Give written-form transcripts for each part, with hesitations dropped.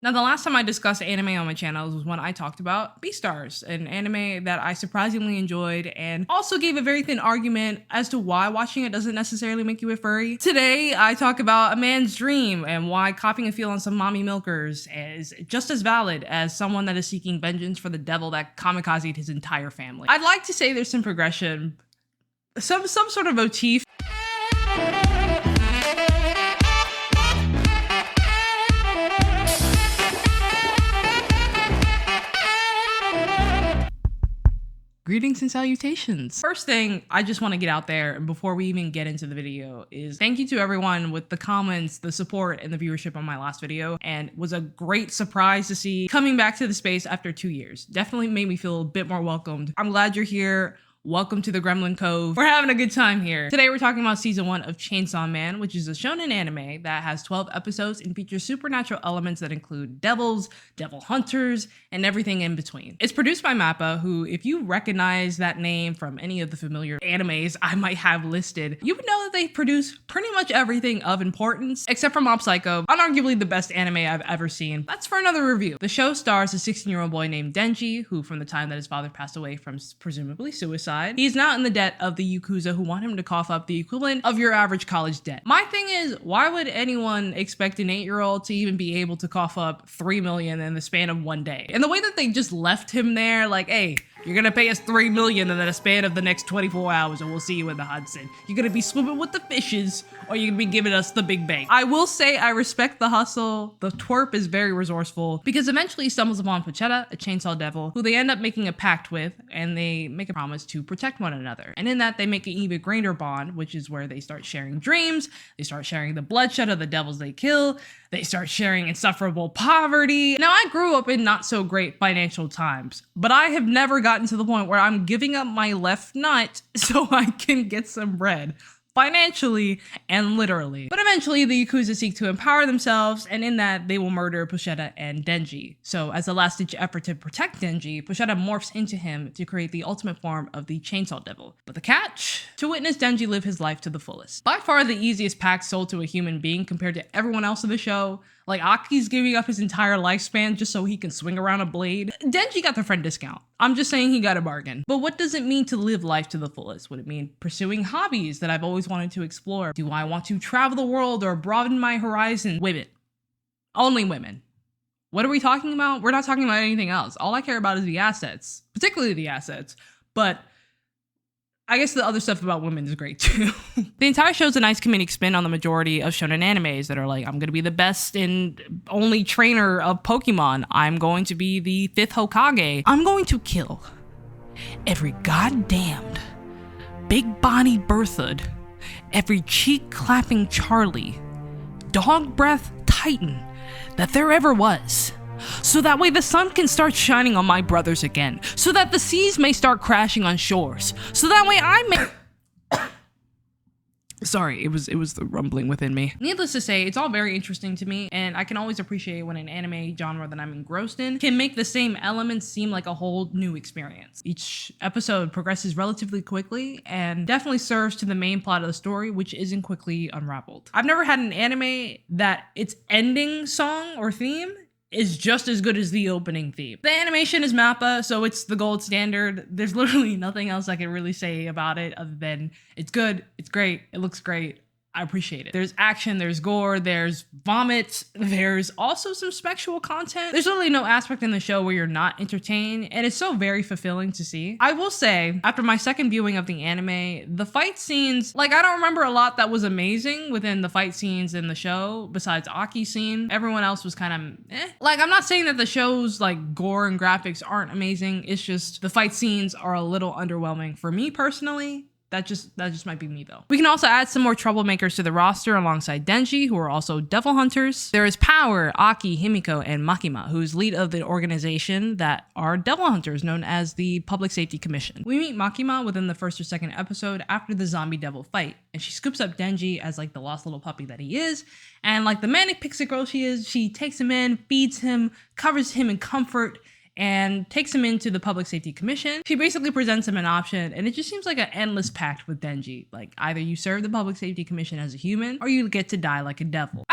Now, the last time I discussed anime on my channel was when I talked about Beastars, an anime that I surprisingly enjoyed and also gave a very thin argument as to why watching it doesn't necessarily make you a furry. Today, I talk about a man's dream and why copying a feel on some mommy milkers is just as valid as someone that is seeking vengeance for the devil that kamikazed his entire family. I'd like to say there's some progression, some sort of motif. Greetings and salutations. First thing I just want to get out there before we even get into the video is thank you to everyone with the comments, the support, and the viewership on my last video, and it was a great surprise to see coming back to the space after 2 years. Definitely made me feel a bit more welcomed. I'm glad you're here. Welcome to the Gremlin Cove. We're having a good time here. Today we're talking about season 1 of Chainsaw Man, which is a shonen anime that has 12 episodes and features supernatural elements that include devils, devil hunters, and everything in between. It's produced by MAPPA, who, if you recognize that name from any of the familiar animes I might have listed, you would know that they produce pretty much everything of importance, except for Mob Psycho, unarguably the best anime I've ever seen. That's for another review. The show stars a 16-year-old boy named Denji, who from the time that his father passed away from presumably suicide, he's now in the debt of the Yakuza, who want him to cough up the equivalent of your average college debt. My thing is, why would anyone expect an 8-year-old to even be able to cough up $3 million in the span of one day? And the way that they just left him there, like, hey, you're gonna pay us $3 million in the span of the next 24 hours and we'll see you in the Hudson. You're gonna be swimming with the fishes or you're gonna be giving us the big bang. I will say I respect the hustle. The twerp is very resourceful because eventually he stumbles upon Pochita, a chainsaw devil, who they end up making a pact with, and they make a promise to protect one another. And in that, they make an even greater bond, which is where they start sharing dreams, they start sharing the bloodshed of the devils they kill, they start sharing insufferable poverty. Now, I grew up in not so great financial times, but I have never gotten to the point where I'm giving up my left nut so I can get some bread. Financially and literally. But eventually the Yakuza seek to empower themselves, and in that they will murder Pochita and Denji. So as a last-ditch effort to protect Denji, Pochita morphs into him to create the ultimate form of the Chainsaw Devil. But the catch? To witness Denji live his life to the fullest. By far the easiest pact sold to a human being compared to everyone else in the show. Like, Aki's giving up his entire lifespan just so he can swing around a blade. Denji got the friend discount. I'm just saying he got a bargain. But what does it mean to live life to the fullest? Would it mean pursuing hobbies that I've always wanted to explore? Do I want to travel the world or broaden my horizon? Women. Only women. What are we talking about? We're not talking about anything else. All I care about is the assets, particularly the assets. But I guess the other stuff about women is great too. The entire show is a nice comedic spin on the majority of shonen animes that are like, I'm gonna be the best and only trainer of Pokemon. I'm going to be the 5th Hokage. I'm going to kill every goddamned big body Berthood, every cheek clapping Charlie, dog breath Titan that there ever was. So that way the sun can start shining on my brothers again. So that the seas may start crashing on shores. So that way I may... Sorry, it was the rumbling within me. Needless to say, it's all very interesting to me, and I can always appreciate when an anime genre that I'm engrossed in can make the same elements seem like a whole new experience. Each episode progresses relatively quickly and definitely serves to the main plot of the story, which isn't quickly unraveled. I've never had an anime that its ending song or theme is just as good as the opening theme. The animation is MAPPA, so it's the gold standard. There's literally nothing else I can really say about it other than it's good, it's great, it looks great. I appreciate it. There's action, there's gore, there's vomit, there's also some sexual content. There's literally no aspect in the show where you're not entertained, and it's so very fulfilling to see. I will say, after my second viewing of the anime, the fight scenes, like, I don't remember a lot that was amazing within the fight scenes in the show, besides Aki's scene. Everyone else was kind of eh. Like, I'm not saying that the show's, like, gore and graphics aren't amazing, it's just the fight scenes are a little underwhelming for me personally. That just might be me though. We can also add some more troublemakers to the roster alongside Denji, who are also devil hunters. There is Power, Aki, Himiko, and Makima, who's lead of the organization that are devil hunters known as the Public Safety Commission. We meet Makima within the first or second episode after the zombie devil fight, and she scoops up Denji as like the lost little puppy that he is, and like the manic pixie girl she is, she takes him in, feeds him, covers him in comfort, and takes him into the Public Safety Commission. She basically presents him an option, and it just seems like an endless pact with Denji. Like, either you serve the Public Safety Commission as a human, or you get to die like a devil.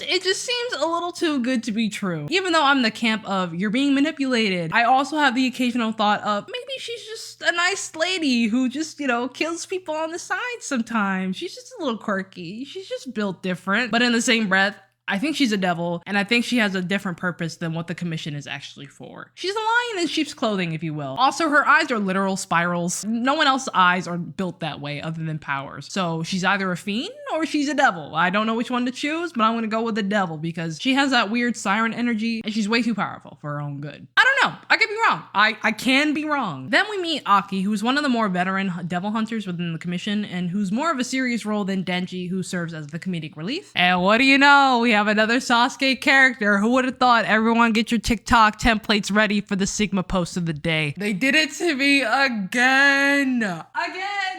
It just seems a little too good to be true. Even though I'm the camp of you're being manipulated, I also have the occasional thought of maybe she's just a nice lady who just, you know, kills people on the side sometimes. She's just a little quirky. She's just built different. But in the same breath, I think she's a devil, and I think she has a different purpose than what the commission is actually for. She's a lion in sheep's clothing, if you will. Also, her eyes are literal spirals. No one else's eyes are built that way other than Power's. So she's either a fiend or she's a devil. I don't know which one to choose, but I'm gonna go with the devil because she has that weird siren energy and she's way too powerful for her own good. I don't know. I could be wrong. I can be wrong. Then we meet Aki, who's one of the more veteran devil hunters within the commission and who's more of a serious role than Denji, who serves as the comedic relief. And what do you know? We have another Sasuke character. Who would have thought? Everyone get your TikTok templates ready for the Sigma post of the day. They did it to me again.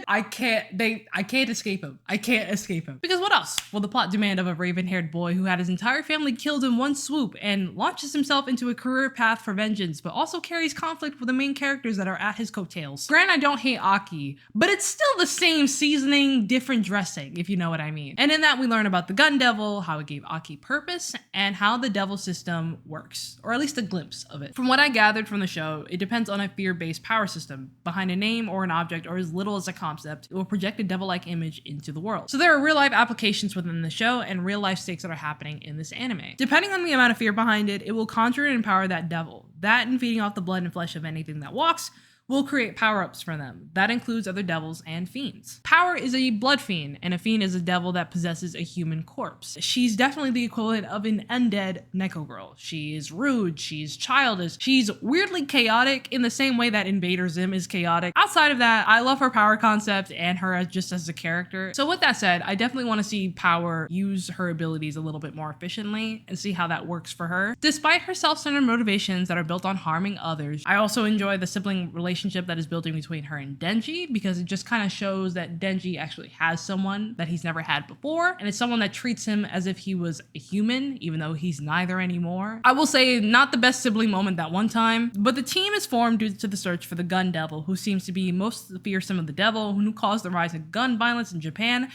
I can't escape him. I can't escape him. Because what else will the plot demand of a raven-haired boy who had his entire family killed in one swoop and launches himself into a career path for vengeance, but also carries conflict with the main characters that are at his coattails? Granted, I don't hate Aki, but it's still the same seasoning, different dressing, if you know what I mean. And in that, we learn about the gun devil, how it gave Aki purpose, and how the devil system works, or at least a glimpse of it. From what I gathered from the show, it depends on a fear-based power system. Behind a name or an object, or as little as a concept, it will project a devil-like image into the world. So there are real-life applications within the show and real-life stakes that are happening in this anime. Depending on the amount of fear behind it, it will conjure and empower that devil. That and feeding off the blood and flesh of anything that walks will create power-ups for them. That includes other devils and fiends. Power is a blood fiend, and a fiend is a devil that possesses a human corpse. She's definitely the equivalent of an undead Neko girl. She is rude, she's childish, she's weirdly chaotic in the same way that Invader Zim is chaotic. Outside of that, I love her power concept and her just as a character. So with that said, I definitely want to see Power use her abilities a little bit more efficiently and see how that works for her. Despite her self-centered motivations that are built on harming others, I also enjoy the sibling relationship that is building between her and Denji, because it just kind of shows that Denji actually has someone that he's never had before, and it's someone that treats him as if he was a human, even though he's neither anymore. I will say, not the best sibling moment that one time, but the team is formed due to the search for the gun devil, who seems to be most fearsome of the devil, who caused the rise of gun violence in Japan,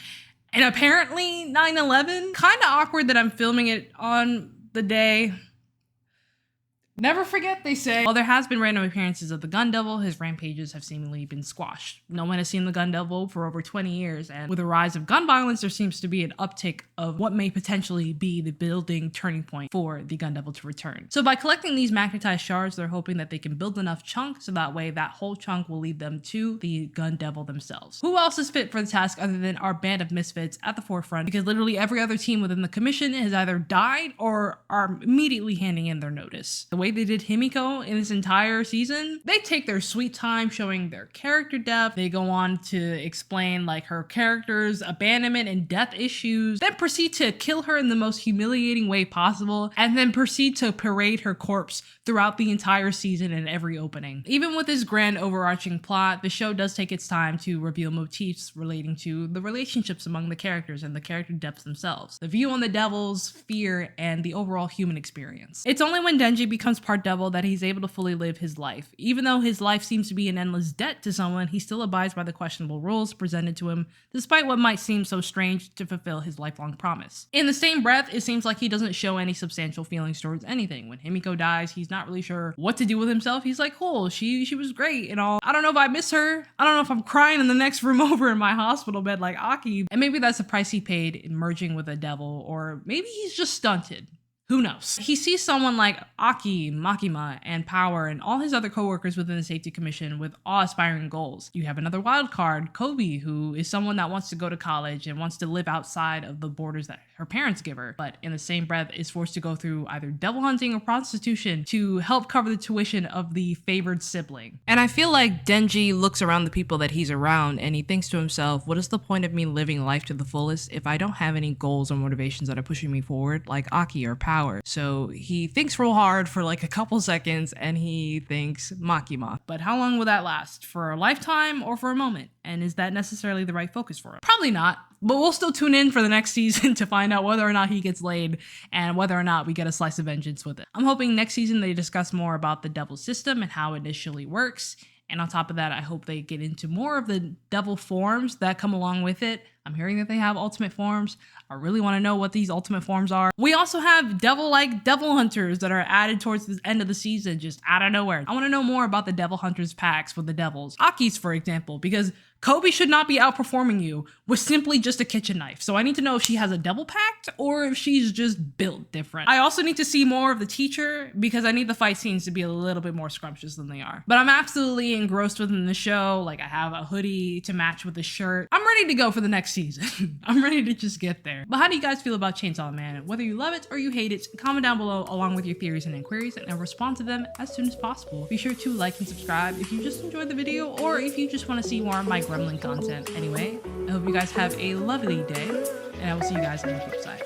and apparently 9/11. Kind of awkward that I'm filming it on the day. Never forget, they say. While there has been random appearances of the Gun Devil, his rampages have seemingly been squashed. No one has seen the Gun Devil for over 20 years, and with the rise of gun violence, there seems to be an uptick of what may potentially be the building turning point for the Gun Devil to return. So by collecting these magnetized shards, they're hoping that they can build enough chunks so that way that whole chunk will lead them to the Gun Devil themselves. Who else is fit for the task other than our band of misfits at the forefront? Because literally every other team within the commission has either died or are immediately handing in their notice. The way they did Himiko in this entire season, they take their sweet time showing their character depth. They go on to explain like her character's abandonment and death issues, then proceed to kill her in the most humiliating way possible, and then proceed to parade her corpse throughout the entire season and every opening. Even with this grand overarching plot, the show does take its time to reveal motifs relating to the relationships among the characters and the character depths themselves, the view on the devils, fear, and the overall human experience. It's only when Denji becomes part devil that he's able to fully live his life. Even though his life seems to be an endless debt to someone, he still abides by the questionable rules presented to him, despite what might seem so strange to fulfill his lifelong promise. In the same breath, it seems like he doesn't show any substantial feelings towards anything. When Himiko dies, he's not really sure what to do with himself. He's like, cool, she was great and all. I don't know if I miss her. I don't know if I'm crying in the next room over in my hospital bed like Aki. And maybe that's the price he paid in merging with a devil, or maybe he's just stunted. Who knows? He sees someone like Aki, Makima, and Power, and all his other coworkers within the Safety Commission with awe-inspiring goals. You have another wild card, Kobe, who is someone that wants to go to college and wants to live outside of the borders that her parents give her, but in the same breath is forced to go through either devil hunting or prostitution to help cover the tuition of the favored sibling. And I feel like Denji looks around the people that he's around and he thinks to himself, what is the point of me living life to the fullest if I don't have any goals or motivations that are pushing me forward, like Aki or Power? So he thinks real hard for like a couple seconds and he thinks Makima. But how long will that last? For a lifetime or for a moment? And is that necessarily the right focus for him? Probably not. But we'll still tune in for the next season to find out whether or not he gets laid and whether or not we get a slice of vengeance with it. I'm hoping next season they discuss more about the devil system and how it initially works. And on top of that, I hope they get into more of the devil forms that come along with it. I'm hearing that they have ultimate forms. I really want to know what these ultimate forms are. We also have devil-like devil hunters that are added towards the end of the season, just out of nowhere. I want to know more about the devil hunters packs with the devils. Aki's, for example, because Kobe should not be outperforming you with simply just a kitchen knife. So I need to know if she has a devil pact or if she's just built different. I also need to see more of the teacher because I need the fight scenes to be a little bit more scrumptious than they are. But I'm absolutely engrossed within the show. Like, I have a hoodie to match with the shirt. I'm ready to go for the next season. I'm ready to just get there. But how do you guys feel about Chainsaw Man? Whether you love it or you hate it, comment down below along with your theories and inquiries, and I'll respond to them as soon as possible. Be sure to like and subscribe if you just enjoyed the video or if you just want to see more of my gremlin content. Anyway, I hope you guys have a lovely day, and I will see you guys on the flip side.